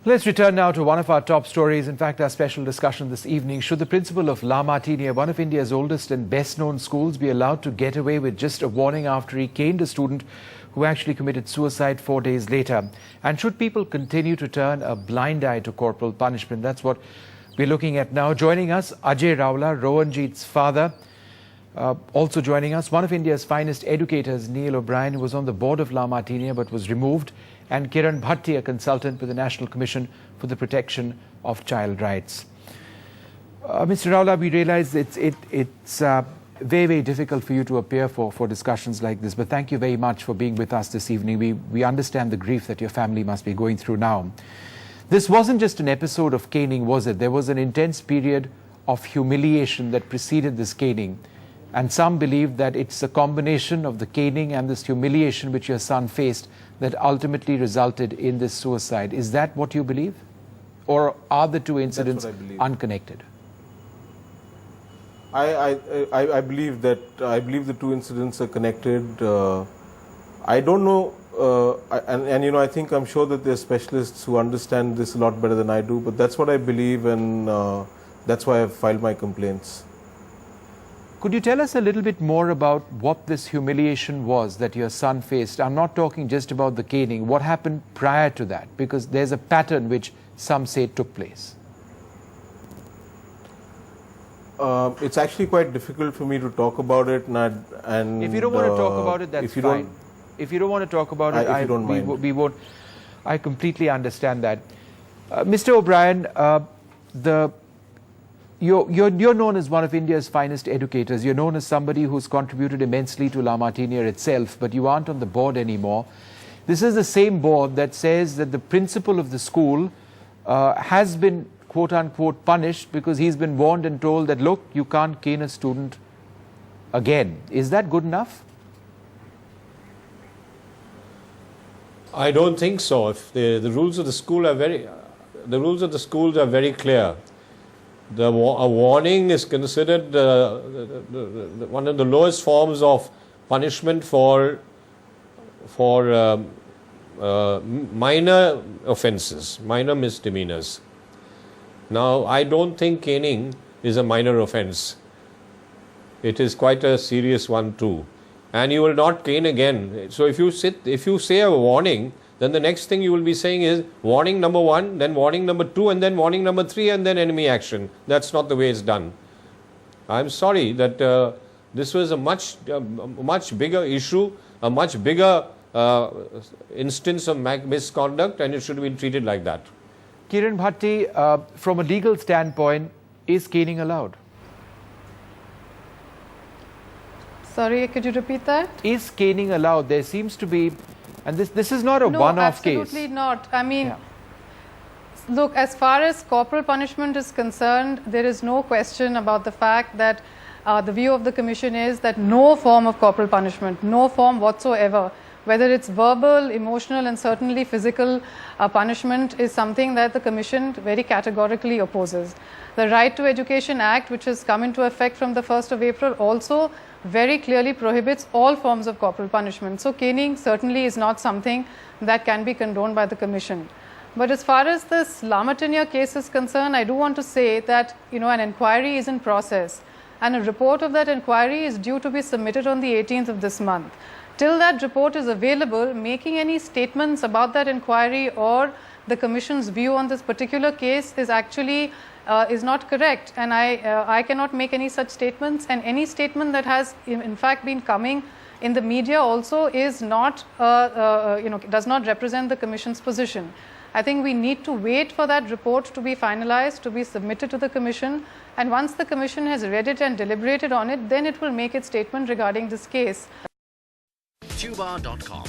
Let's return now to one of our top stories. In fact, our special discussion this evening. Should the principal of La Martiniere, one of India's oldest and best-known schools, be allowed to get away with just a warning after he caned a student who actually committed suicide 4 days later? And should people continue to turn a blind eye to corporal punishment? That's what we're looking at now. Joining us, Ajay Rawla, Rohanjit's father. Also joining us, one of India's finest educators, Neil O'Brien, who was on the board of La Martiniere but was removed, and Kiran Bhatti, a consultant with the National Commission for the Protection of Child Rights. Mr. Rawla, we realize it's very, very difficult for you to appear for discussions like this, but thank you very much for being with us this evening. We understand the grief that your family must be going through now. This wasn't just an episode of caning, was it? There was an intense period of humiliation that preceded this caning. And some believe that it's a combination of the caning and this humiliation which your son faced that ultimately resulted in this suicide. Is that what you believe? Or are the two incidents unconnected? I believe that the two incidents are connected. I don't know, I think I'm sure that there are specialists who understand this a lot better than I do, but that's what I believe, and that's why I've filed my complaints. Could you tell us a little bit more about what this humiliation was that your son faced? I'm not talking just about the caning. What happened prior to that? Because there's a pattern which some say took place. It's actually quite difficult for me to talk about it. And if you don't want to talk about it, that's fine. If you don't want to talk about it, we won't. I completely understand that. Mr. O'Brien, You're known as one of India's finest educators. You're known as somebody who's contributed immensely to La Martiniere itself, but you aren't on the board anymore. This is the same board that says that the principal of the school has been, quote-unquote, punished because he's been warned and told that, look, you can't cane a student again. Is that good enough? I don't think so. If the rules of the school are very clear. A warning is considered one of the lowest forms of punishment for minor offences, minor misdemeanors. Now, I don't think caning is a minor offence. It is quite a serious one too, and you will not cane again. So if you say a warning, then the next thing you will be saying is warning number 1, then warning number 2, and then warning number 3, and then enemy action. That's not the way it's done. I'm sorry that this was a much bigger issue, a much bigger instance of misconduct, and it should have been treated like that. Kiran Bhatti, from a legal standpoint, is caning allowed? Sorry, could you repeat that? Is caning allowed? There seems to be... And this is not a one-off case. No, absolutely not. I mean, look, as far as corporal punishment is concerned, there is no question about the fact that the view of the Commission is that no form of corporal punishment, no form whatsoever, whether it's verbal, emotional, and certainly physical punishment, is something that the Commission very categorically opposes. The Right to Education Act, which has come into effect from the 1st of April, also very clearly prohibits all forms of corporal punishment. So caning certainly is not something that can be condoned by the Commission. But as far as this La Martiniere case is concerned, I do want to say that an inquiry is in process, and a report of that inquiry is due to be submitted on the 18th of this month. Till that report is available, making any statements about that inquiry or the Commission's view on this particular case is actually is not correct, and I cannot make any such statements, and any statement that has in fact been coming in the media also is not does not represent the Commission's position. I think we need to wait for that report to be finalized, to be submitted to the Commission, and once the Commission has read it and deliberated on it, then it will make its statement regarding this case. Tuba.com